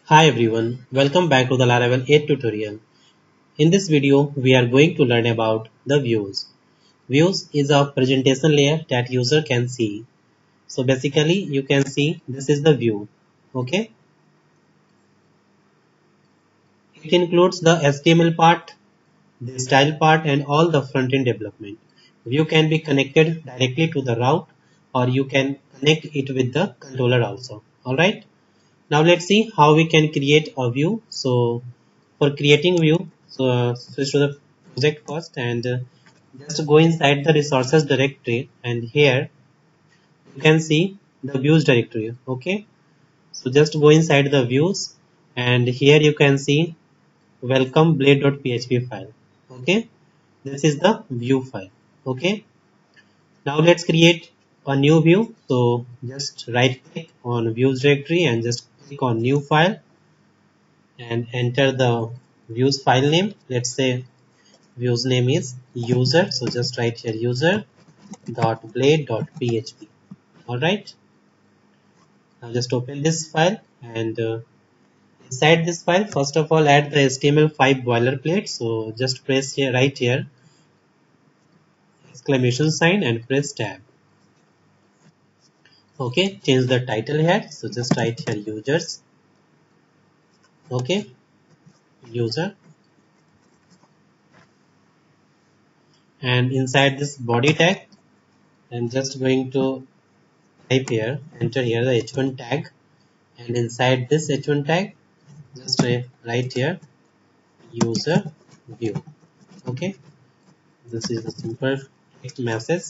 Hi everyone, welcome back to the Laravel 8 tutorial. In this video, we are going to learn about the views. Views is a presentation layer that user can see. So basically, you can see this is the view. Okay, it includes the HTML part, the style part, and all the front-end development. View can be connected directly to the route, or you can connect it with the controller also. All right. Now let's see how we can create a view. So for creating view, switch to the project first and just go inside the resources directory, and here you can see the views directory. Okay, so just go inside the views, and here you can see welcome blade.php file. Okay, this is the view file. Okay, now let's create a new view. So just right click on views directory and just click on new file and enter the views file name. Let's say views name is user. So just write here user dot blade dot php. All right. Now just open this file and inside this file, first of all, add the HTML5 boilerplate. So just press here, right here, exclamation sign and press tab. Okay. Change the title here. So just write here users. Okay. User. And inside this body tag, I'm just going to type here, enter here the h1 tag, and inside this h1 tag just write here user view. Okay, this is the simple text message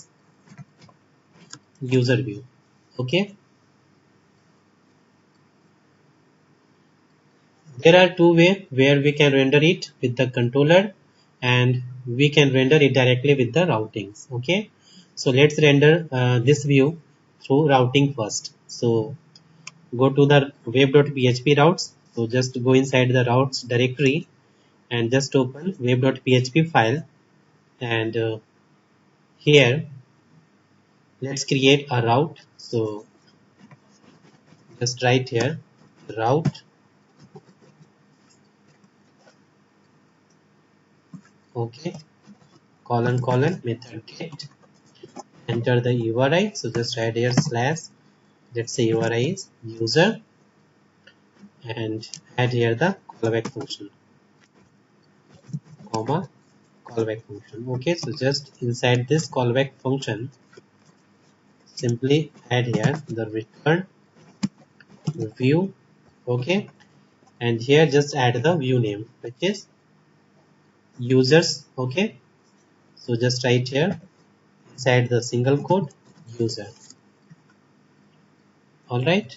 user view. Okay, there are two ways where we can render it with the controller and we can render it directly with the routings. Okay, so let's render this view through routing first. So go to the web.php routes. So just go inside the routes directory and just open web.php file, and here let's create a route. So just write here route. Okay, colon colon method get, enter the URI. So just write here slash, let's say URI is user, and add here the callback function, comma callback function. Okay, so just inside this callback function simply add here the return view. Okay, and here just add the view name, which is users. Okay, so just write here inside the single quote user. All right,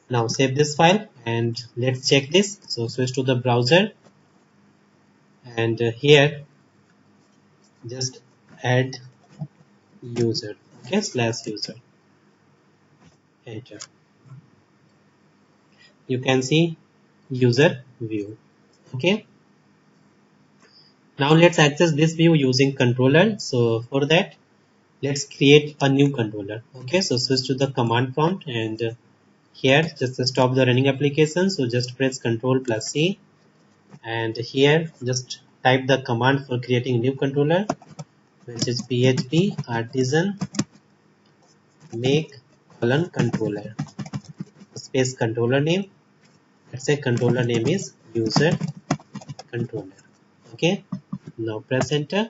now save this file and let's check this. So switch to the browser, and here just add user. Okay, slash user, enter. You can see user view. Okay, now let's access this view using controller. So for that, let's create a new controller. Okay, so switch to the command prompt, and here just stop the running application. So just press Ctrl plus C, and here just type the command for creating new controller, which is php artisan make colon controller space controller name. Let's say controller name is user controller. Okay, now press enter.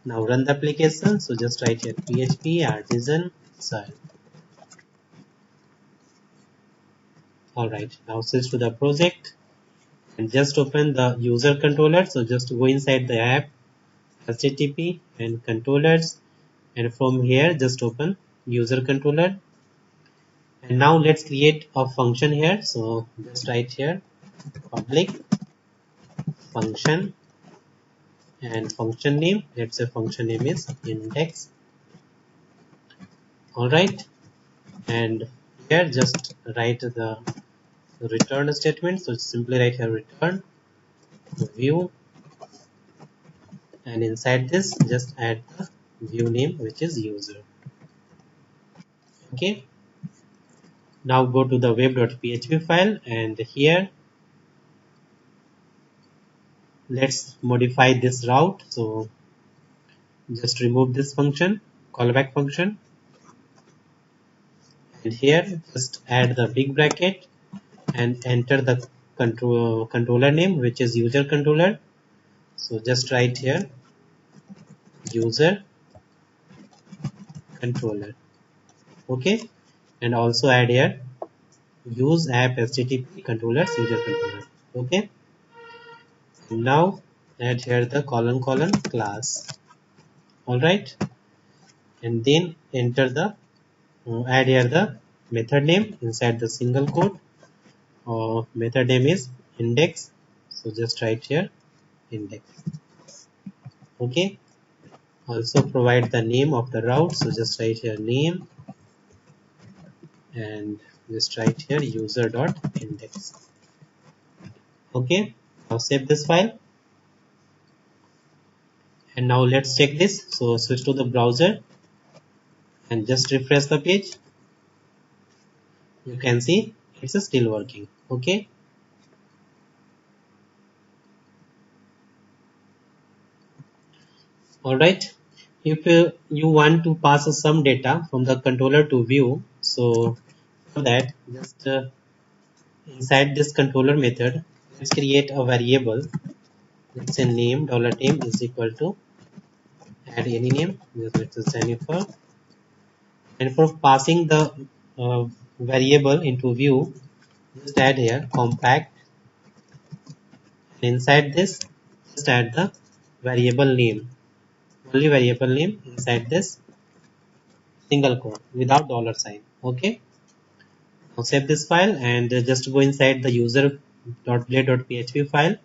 Now run the application. So just write here php artisan style. All right, now switch to the project and just open the user controller. So just go inside the app, http and controllers, and from here just open user controller. And now let's create a function here. So just write here public function and function name. Let's say function name is index. All right, and here just write the return statement. So simply write here return view, and inside this just add the view name, which is user. Okay, now go to the web.php file, and here let's modify this route. So just remove this function, callback function, and here just add the big bracket and enter the controller name, which is user controller. So just write here user controller. Okay, and also add here use app http controllers user controller. Okay, and now add here the colon class. All right, and then enter the add here the method name inside the single quote. Method name is index, so just write here index. Okay, also provide the name of the route, so just write here name and just write here user.index. Okay, now save this file, and now let's check this. So switch to the browser and just refresh the page. You can see it's still working. Okay, all right. If you want to pass some data from the controller to view, so for that just inside this controller method, let's create a variable. Let's say name $name is equal to add any name, let's say Jennifer, and for passing the variable into view, just add here compact, and inside this just add the variable name, only variable name inside this single quote without dollar sign. Okay, now save this file and just go inside the user.blade.php file,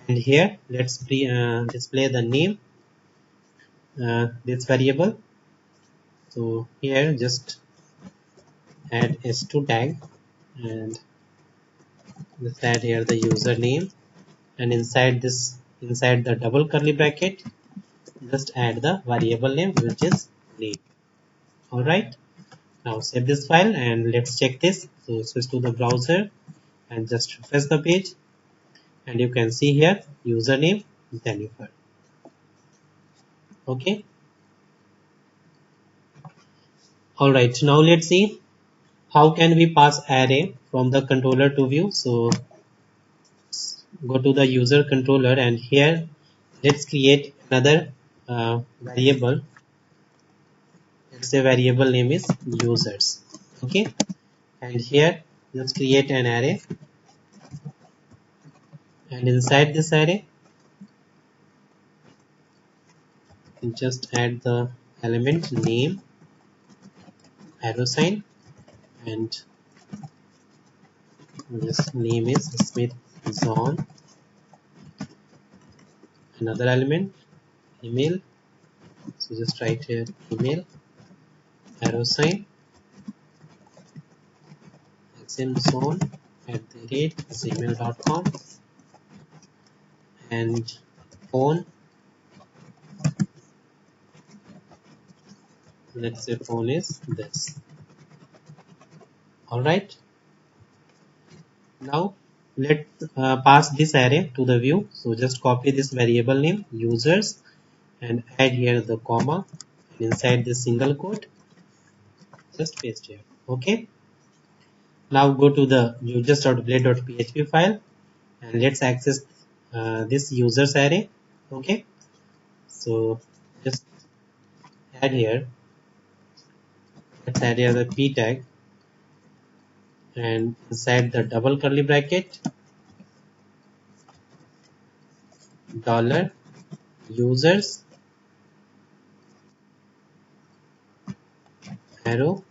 and here let's display the name, this variable. So here just add s2 tag and just add here the username, and inside the double curly bracket just add the variable name, which is name. All right, now save this file and let's check this. So switch to the browser and just refresh the page, and you can see here username Jennifer. Okay, all right, now let's see how can we pass array from the controller to view. So go to the user controller, and here let's create another variable. Let's say variable name is users. Okay, and here let's create an array, and inside this array just add the element name arrow sign, and this name is Smith Zone. Another element email, so just write here email arrow sign xmzone @gmail.com, and phone, let's say phone is this. All right, now let's pass this array to the view. So just copy this variable name users and add here the comma, and inside this single quote just paste here. Okay, now go to the users.blade.php file and let's access this users array. Okay, so just add here, let's add here the p tag, and inside the double curly bracket dollar users arrow,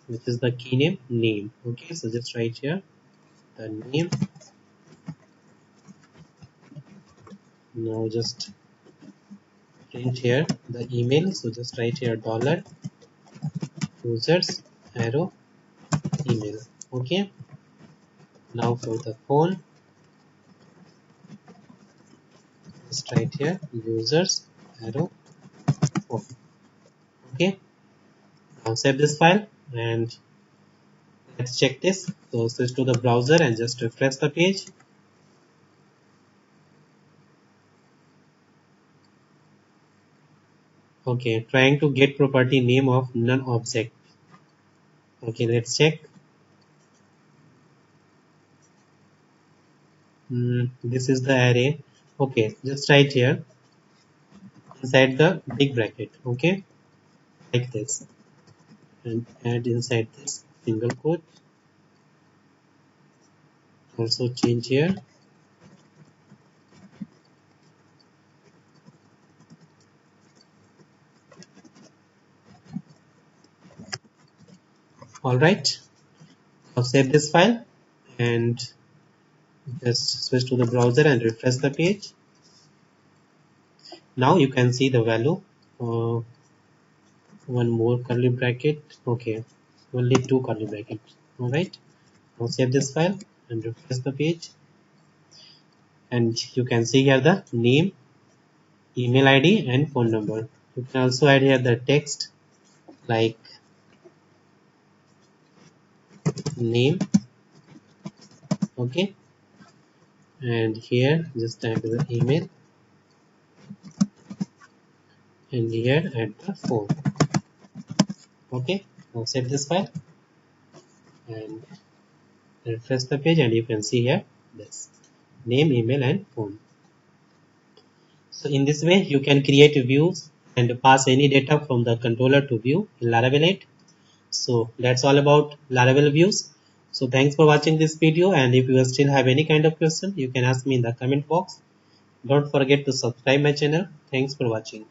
which is the key name. Okay, so just write here the name. Now just print here the email, so just write here dollar users arrow email. Okay, now for the phone just write here users arrow phone. Okay, Now save this file and let's check this. So switch to the browser and just refresh the page. Okay, trying to get property name of none object. Okay, let's check. This is the array. Okay, just right here inside the big bracket. Okay, like this, and add inside this single quote. Also change here. All right. Now save this file and just switch to the browser and refresh the page. Now you can see the value. One more curly bracket. Okay, only two curly brackets. All right. Now save this file and refresh the page, and you can see here the name, email ID, and phone number. You can also add here the text like name. Okay, and here just add the email, and here add the phone. Okay, now save this file and refresh the page, and you can see here this name, email, and phone. So in this way you can create views and pass any data from the controller to view in Laravel 8. So that's all about Laravel views. So thanks for watching this video, and if you still have any kind of question, you can ask me in the comment box. Don't forget to subscribe my channel. Thanks for watching.